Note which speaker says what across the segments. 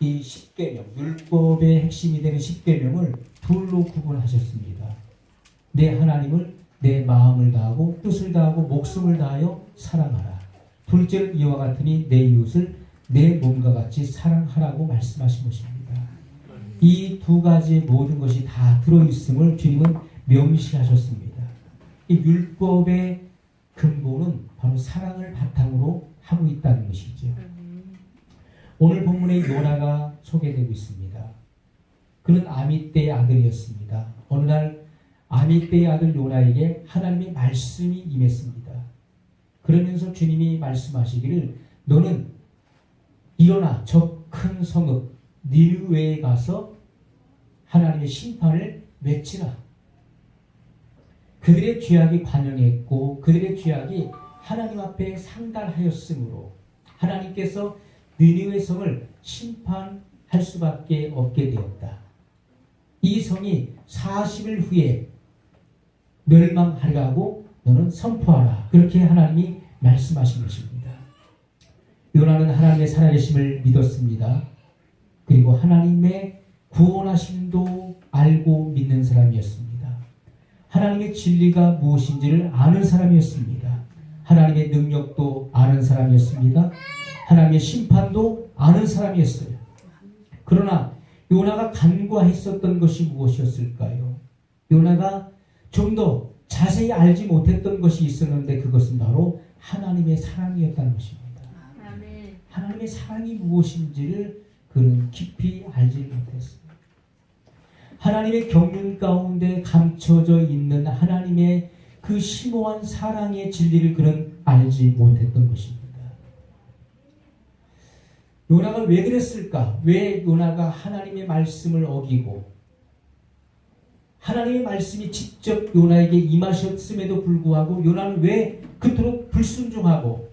Speaker 1: 이 10계명, 율법의 핵심이 되는 10계명을 둘로 구분하셨습니다. 내 하나님을 내 마음을 다하고 뜻을 다하고 목숨을 다하여 사랑하라. 둘째는 이와 같으니 내 이웃을 내 몸과 같이 사랑하라고 말씀하신 것입니다. 이 두 가지 모든 것이 다 들어있음을 주님은 명시하셨습니다. 이 율법의 근본은 바로 사랑을 바탕으로 하고 있다는 것이죠. 오늘 본문에 요나가 소개되고 있습니다. 그는 아미떼의 아들이었습니다. 어느 날 아미떼의 아들 요나에게 하나님의 말씀이 임했습니다. 그러면서 주님이 말씀하시기를 너는 일어나 저 큰 성읍 니느웨에 가서 하나님의 심판을 외치라. 그들의 죄악이 관영했고 그들의 죄악이 하나님 앞에 상달하였으므로 하나님께서 니느웨 성을 심판할 수밖에 없게 되었다. 이 성이 40일 후에 멸망하리라고 너는 선포하라. 그렇게 하나님이 말씀하신 것입니다. 요나는 하나님의 살아계심을 믿었습니다. 그리고 하나님의 구원하심도 알고 믿는 사람이었습니다. 하나님의 진리가 무엇인지를 아는 사람이었습니다. 하나님의 능력도 아는 사람이었습니다. 하나님의 심판도 아는 사람이었어요. 그러나 요나가 간과했었던 것이 무엇이었을까요? 요나가 좀 더 자세히 알지 못했던 것이 있었는데 그것은 바로 하나님의 사랑이었다는 것입니다. 하나님의 사랑이 무엇인지를 그는 깊이 알지 못했습니다. 하나님의 경륜 가운데 감춰져 있는 하나님의 그 심오한 사랑의 진리를 그는 알지 못했던 것입니다. 요나가 왜 그랬을까? 왜 요나가 하나님의 말씀을 어기고 하나님의 말씀이 직접 요나에게 임하셨음에도 불구하고 요나는 왜 그토록 불순종하고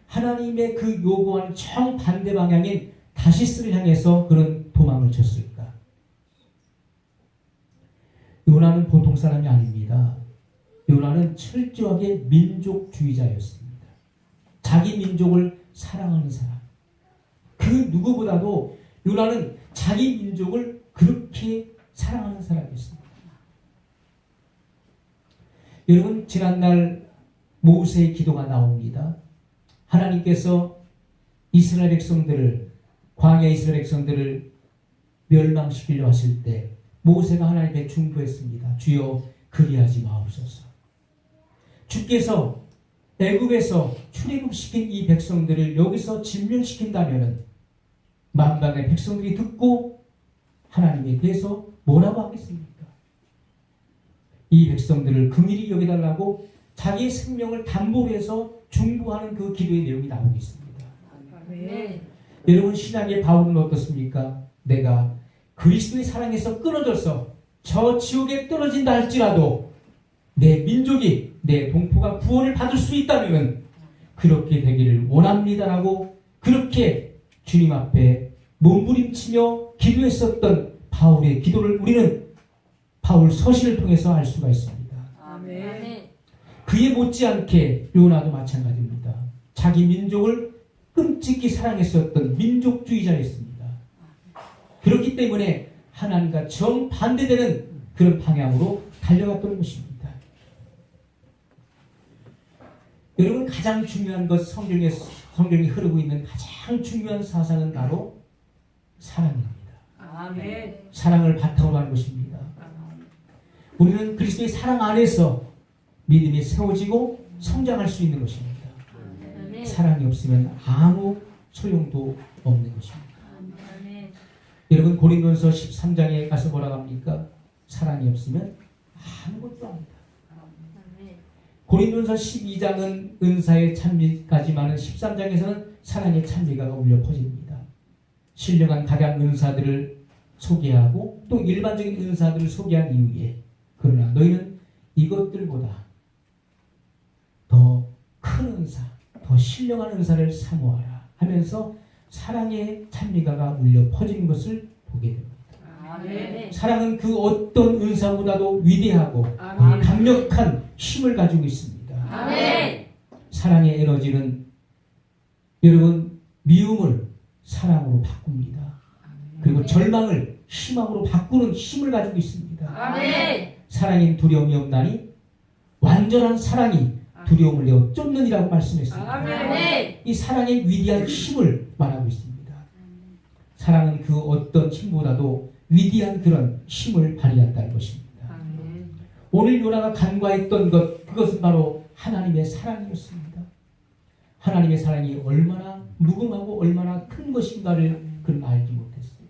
Speaker 1: 하나님의 그 요구하는 정반대 방향인 다시스를 향해서 그런 도망을 쳤을까? 요나는 보통 사람이 아닙니다. 요나는 철저하게 민족주의자였습니다. 자기 민족을 사랑하는 사람. 그 누구보다도 요나는 자기 민족을 그렇게 사랑하는 사람이었습니다. 여러분, 지난날 모세의 기도가 나옵니다. 하나님께서 이스라엘 백성들을 광야 이스라엘 백성들을 멸망시키려 하실 때 모세가 하나님께 중보했습니다. 주여 그리하지 마옵소서. 주께서 애굽에서 출애굽시킨 이 백성들을 여기서 진멸시킨다면 만방의 백성들이 듣고 하나님에 대해서 뭐라고 하겠습니까? 이 백성들을 긍휼히 여겨달라고 자기의 생명을 담보해서 중보하는 그 기도의 내용이 나오고 있습니다.
Speaker 2: 네.
Speaker 1: 여러분, 신앙의 바울은 어떻습니까? 내가 그리스도의 사랑에서 끊어져서 저 지옥에 떨어진다 할지라도 내 민족이, 내 동포가 구원을 받을 수 있다면 그렇게 되기를 원합니다라고 그렇게 주님 앞에 몸부림치며 기도했었던 바울의 기도를 우리는 바울 서신을 통해서 알 수가 있습니다.
Speaker 2: 아멘.
Speaker 1: 그에 못지않게 요나도 마찬가지입니다. 자기 민족을 끔찍히 사랑했었던 민족주의자였습니다. 그렇기 때문에 하나님과 정반대되는 그런 방향으로 달려갔던 것입니다. 여러분, 가장 중요한 것, 성경이 흐르고 있는 가장 중요한 사상은 바로 사랑입니다.
Speaker 2: 아멘.
Speaker 1: 사랑을 바탕으로 하는 것입니다. 우리는 그리스도의 사랑 안에서 믿음이 세워지고 성장할 수 있는 것입니다.
Speaker 2: 아멘.
Speaker 1: 사랑이 없으면 아무 소용도 없는 것입니다.
Speaker 2: 아멘.
Speaker 1: 여러분, 고린도전서 13장에 가서 뭐라고 합니까? 사랑이 없으면 아무것도 아니다.
Speaker 2: 아멘.
Speaker 1: 고린도전서 12장은 은사의 찬미까지만은 13장에서는 사랑의 찬미가 울려 퍼집니다. 신령한 각양 은사들을 소개하고 또 일반적인 은사들을 소개한 이후에 그러나 너희는 이것들보다 더 큰 은사, 더 신령한 은사를 사모하라 하면서 사랑의 찬미가가 울려 퍼지는 것을 보게 됩니다.
Speaker 2: 아멘.
Speaker 1: 사랑은 그 어떤 은사보다도 위대하고
Speaker 2: 아멘.
Speaker 1: 강력한 힘을 가지고 있습니다.
Speaker 2: 아멘.
Speaker 1: 사랑의 에너지는 여러분 미움을 사랑으로 바꿉니다. 그리고 절망을 희망으로 바꾸는 힘을 가지고 있습니다.
Speaker 2: 아멘.
Speaker 1: 사랑엔 두려움이 없나니 완전한 사랑이 두려움을 내어 쫓느니라고 말씀했습니다.
Speaker 2: 아멘.
Speaker 1: 이 사랑의 위대한 힘을 말하고 있습니다. 사랑은 그 어떤 힘보다도 위대한 그런 힘을 발휘한다는 것입니다. 오늘 요나가 간과했던 그것은 바로 하나님의 사랑이었습니다. 하나님의 사랑이 얼마나 무궁하고 얼마나 큰 것인가를 그는 알지 못했어요.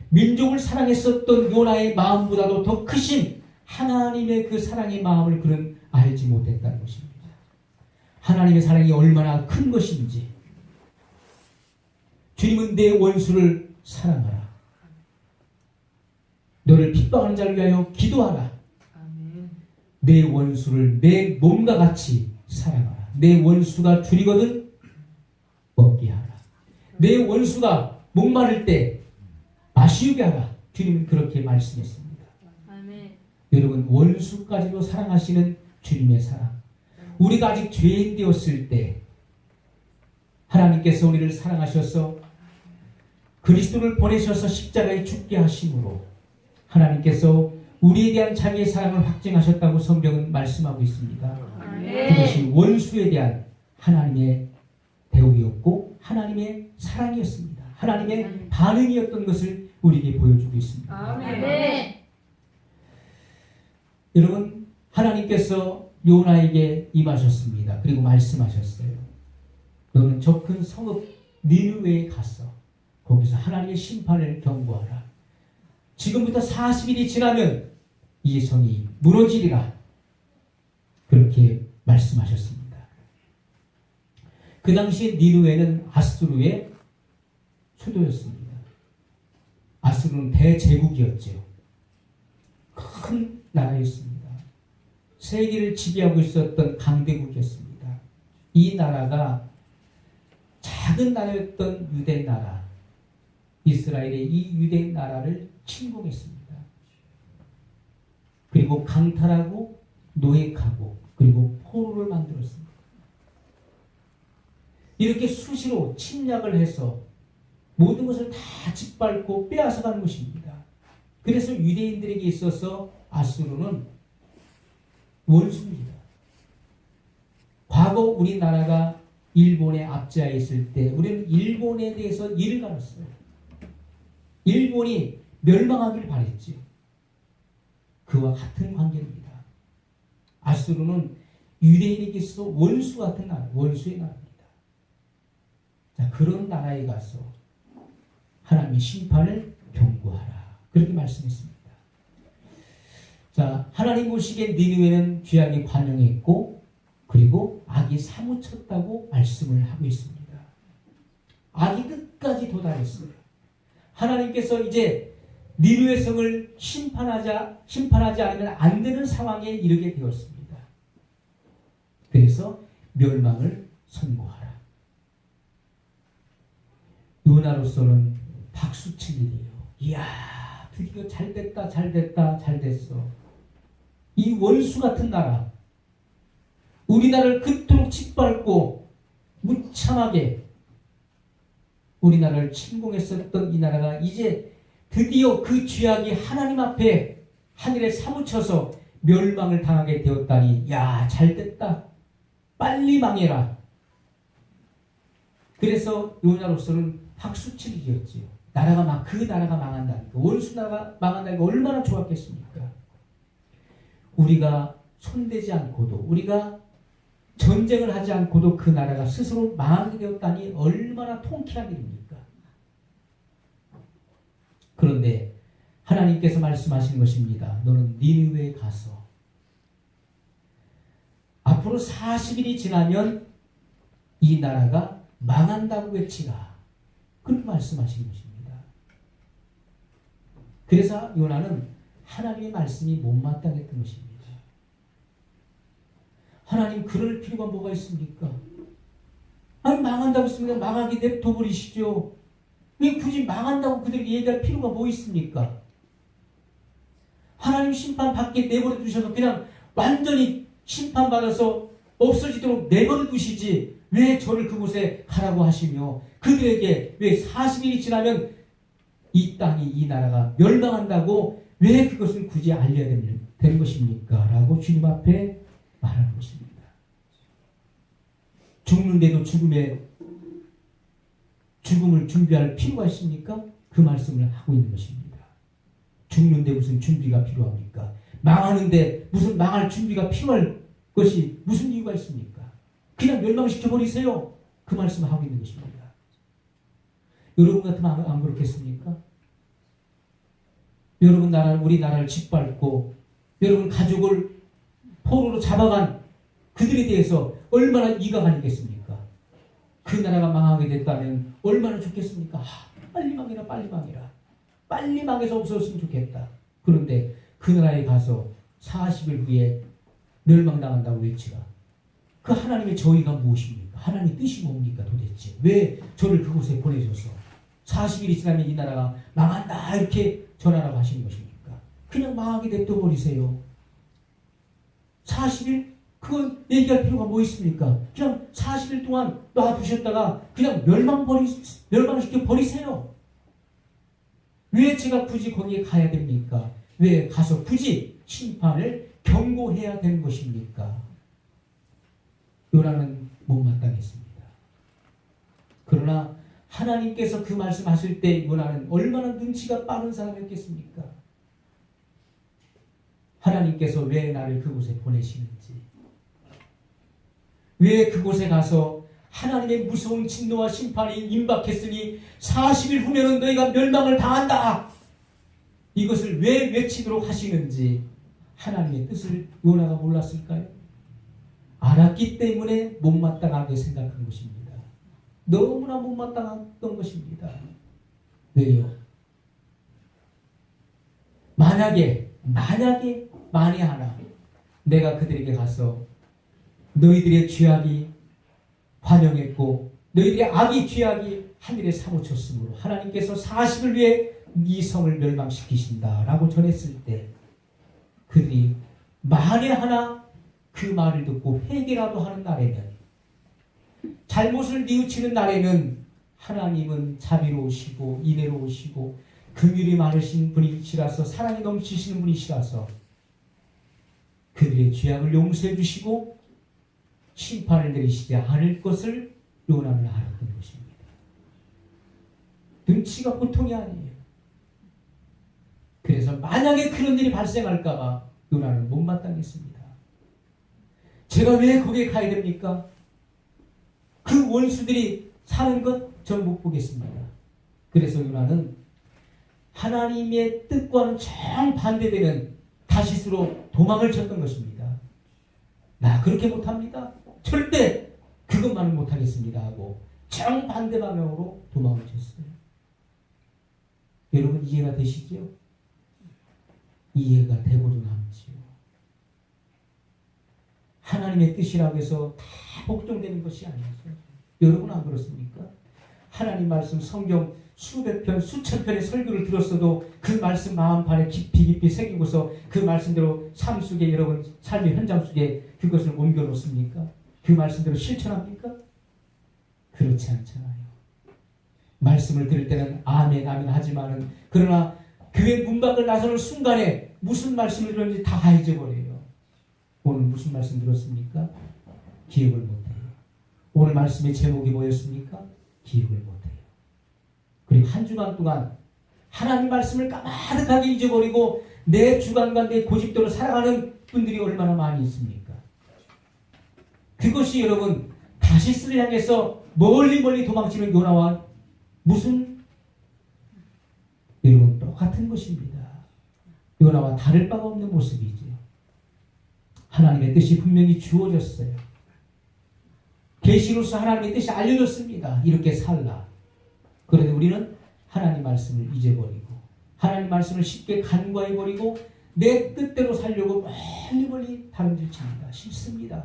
Speaker 1: 민족을 사랑했었던 요나의 마음보다도 더 크신 하나님의 그 사랑의 마음을 그는 알지 못했다는 것입니다. 하나님의 사랑이 얼마나 큰 것인지. 주님은 내 원수를 사랑하라. 너를 핍박하는 자를 위하여 기도하라. 내 원수를 내 몸과 같이 사랑하라. 내 원수가 줄이거든 먹게 하라. 내 원수가 목마를 때 마시게 하라. 주님은 그렇게 말씀했습니다.
Speaker 2: 아멘.
Speaker 1: 여러분, 원수까지도 사랑하시는 주님의 사랑. 우리가 아직 죄인 되었을 때 하나님께서 우리를 사랑하셔서 그리스도를 보내셔서 십자가에 죽게 하심으로 하나님께서 우리에 대한 자기의 사랑을 확증하셨다고 성경은 말씀하고 있습니다. 그것이 원수에 대한 하나님의 대우였고 하나님의 사랑이었습니다. 하나님의 반응이었던 것을 우리에게 보여주고 있습니다.
Speaker 2: 아멘.
Speaker 1: 여러분, 하나님께서 요나에게 임하셨습니다. 그리고 말씀하셨어요. 너는 저 큰 성읍 니느웨에 갔어. 거기서 하나님의 심판을 경고하라. 지금부터 40일이 지나면 이 성이 무너지리라. 그렇게 말씀하셨습니다. 그 당시에 니느웨는 아수르의 수도였습니다. 아수르는 대제국이었죠. 큰 나라였습니다. 세계를 지배하고 있었던 강대국이었습니다. 이 나라가 작은 나라였던 유대 나라, 이스라엘의 이 유대 나라를 침공했습니다. 그리고 강탈하고 노획하고 그리고 포로를 만들었습니다. 이렇게 수시로 침략을 해서 모든 것을 다 짓밟고 빼앗아가는 것입니다. 그래서 유대인들에게 있어서 아수르는 원수입니다. 과거 우리나라가 일본에 압제하에 있을 때 우리는 일본에 대해서 이를 갈았어요. 일본이 멸망하기를 바랬죠. 그와 같은 관계입니다. 아수르는 유대인에게 있어서 원수 같은 나라, 원수의 나라입니다. 자, 그런 나라에 가서 하나님의 심판을 경고하라. 그렇게 말씀했습니다. 자, 하나님 보시기에 니느웨는 죄악이 관영했고 그리고 악이 사무쳤다고 말씀을 하고 있습니다. 악이 끝까지 도달했어요. 하나님께서 이제 니느웨 성을 심판하지 않으면 안 되는 상황에 이르게 되었습니다. 그래서 멸망을 선고하라. 요나로서는 박수칠 일이에요. 이야, 드디어 잘됐다, 잘됐다, 잘됐어. 이 원수 같은 나라, 우리나라를 그토록 짓밟고 무참하게 우리나라를 침공했었던 이 나라가 이제 드디어 그 죄악이 하나님 앞에 하늘에 사무쳐서 멸망을 당하게 되었다니, 야, 잘됐다. 빨리 망해라. 그래서 요나로서는 박수칠 일이었지요. 그 나라가 망한다니까. 원수 나라가 망한다니까 얼마나 좋았겠습니까? 우리가 손대지 않고도, 우리가 전쟁을 하지 않고도 그 나라가 스스로 망하게 되었다니 얼마나 통쾌한 일입니까? 그런데 하나님께서 말씀하신 것입니다. 너는 니느웨에 가서 앞으로 40일이 지나면 이 나라가 망한다고 외치라. 그렇게 말씀하신 것입니다. 그래서 요나는 하나님의 말씀이 못마땅했던 것입니다. 하나님, 그럴 필요가 뭐가 있습니까? 아니, 망한다고 했으면 망하게 냅둬버리시죠. 왜 굳이 망한다고 그들에게 얘기할 필요가 뭐 있습니까? 하나님 심판 받게 내버려 두셔서 그냥 완전히 심판받아서 없어지도록 내버려 두시지 왜 저를 그곳에 가라고 하시며 그들에게 왜 40일이 지나면 이 땅이 이 나라가 멸망한다고 왜 그것을 굳이 알려야 되는 것입니까? 라고 주님 앞에 말하는 것입니다. 죽는데도 죽음을 준비할 필요가 있습니까? 그 말씀을 하고 있는 것입니다. 죽는데 무슨 준비가 필요합니까? 망하는데 무슨 망할 준비가 필요할 것이 무슨 이유가 있습니까? 그냥 멸망시켜버리세요. 그 말씀을 하고 있는 것입니다. 여러분 같으면 안 그렇겠습니까? 여러분 우리나라를 짓밟고 여러분 가족을 포로로 잡아간 그들에 대해서 얼마나 이가 가니겠습니까? 그 나라가 망하게 됐다면 얼마나 좋겠습니까? 빨리 망해라, 빨리 망해라. 빨리 망해서 없었으면 좋겠다. 그런데 그 나라에 가서 40일 후에 멸망당한다고 외치라. 그 하나님의 저희가 무엇입니까? 하나님의 뜻이 뭡니까 도대체? 왜 저를 그곳에 보내셔서 40일이 지나면 이 나라가 망한다 이렇게 전하라고 하시는 것입니까? 그냥 망하게 냅둬 버리세요. 40일? 그건 얘기할 필요가 뭐 있습니까? 그냥 40일 동안 놔두셨다가 그냥 멸망시켜 버리세요. 왜 제가 굳이 거기에 가야 됩니까? 왜 가서 굳이 심판을 경고해야 되는 것입니까? 요나는 못마땅했습니다. 그러나 하나님께서 그 말씀하실 때 요나는 얼마나 눈치가 빠른 사람이었겠습니까? 하나님께서 왜 나를 그곳에 보내시는지, 왜 그곳에 가서 하나님의 무서운 진노와 심판이 임박했으니 40일 후면은 너희가 멸망을 당한다. 이것을 왜 외치도록 하시는지 하나님의 뜻을 요나가 몰랐을까요? 알았기 때문에 못마땅하게 생각한 것입니다. 너무나 못마땅했던 것입니다. 왜요? 만약에 만에 하나 내가 그들에게 가서 너희들의 죄악이 관영했고 너희들의 악이 죄악이 하늘에 사무쳤으므로 하나님께서 40일 후에 이 성을 멸망시키신다라고 전했을 때 그들이 만에 하나 그 말을 듣고 회개라도 하는 날에는, 잘못을 뉘우치는 날에는 하나님은 자비로우시고 인애로우시고 긍휼이 많으신 분이시라서, 사랑이 넘치시는 분이시라서 그들의 죄악을 용서해 주시고 심판을 내리시지 않을 것을 요나는 알았던 것입니다. 눈치가 보통이 아니에요. 그래서 만약에 그런 일이 발생할까 봐 요나는 못마땅했습니다. 제가 왜 거기에 가야 됩니까? 그 원수들이 사는 것 전 못 보겠습니다. 그래서 요나는 하나님의 뜻과는 정반대되는 다시스로 도망을 쳤던 것입니다. 나 그렇게 못합니다. 절대 그것만은 못하겠습니다 하고 정반대 방향으로 도망을 쳤어요. 여러분 이해가 되시죠? 이해가 되고도 남지요. 하나님의 뜻이라고 해서 다 복종되는 것이 아니죠. 여러분 안 그렇습니까? 하나님 말씀 성경 수백 편, 수천 편의 설교를 들었어도 그 말씀 마음판에 깊이 새기고서 그 말씀대로 삶 속에 여러분 삶의 현장 속에 그것을 옮겨 놓습니까? 그 말씀대로 실천합니까? 그렇지 않잖아요. 말씀을 들을 때는 아멘 하지만은 그러나 교회 문 밖을 나서는 순간에 무슨 말씀을 들었는지 다 잊어버려요. 오늘 무슨 말씀 들었습니까? 기억을 못해요. 오늘 말씀의 제목이 뭐였습니까? 기억을 못해요. 그리고 한 주간 동안 하나님 말씀을 까마득하게 잊어버리고 내 주관과 내 고집대로 살아가는 분들이 얼마나 많이 있습니까? 그것이 여러분 다시스를 향해서 멀리 도망치는 요나와 무슨 여러분 똑같은 것입니다. 요나와 다를 바가 없는 모습이죠. 하나님의 뜻이 분명히 주어졌어요. 계시로서 하나님의 뜻이 알려졌습니다. 이렇게 살라. 그런데 우리는 하나님 말씀을 잊어버리고 하나님 말씀을 쉽게 간과해버리고 내 뜻대로 살려고 멀리 다른 줄 칩니다. 싫습니다.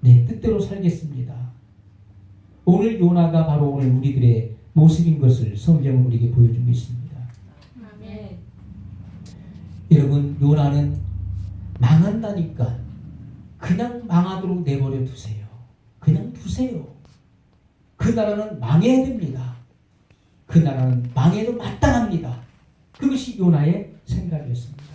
Speaker 1: 내 뜻대로 살겠습니다. 오늘 요나가 바로 오늘 우리들의 모습인 것을 성경은 우리에게 보여주고 있습니다.
Speaker 2: 아멘.
Speaker 1: 여러분 요나는 망한다니까 그냥 망하도록 내버려 두세요. 그냥 두세요. 그 나라는 망해야 됩니다. 그 나라는 망해도 마땅합니다. 요나의 생각이었습니다.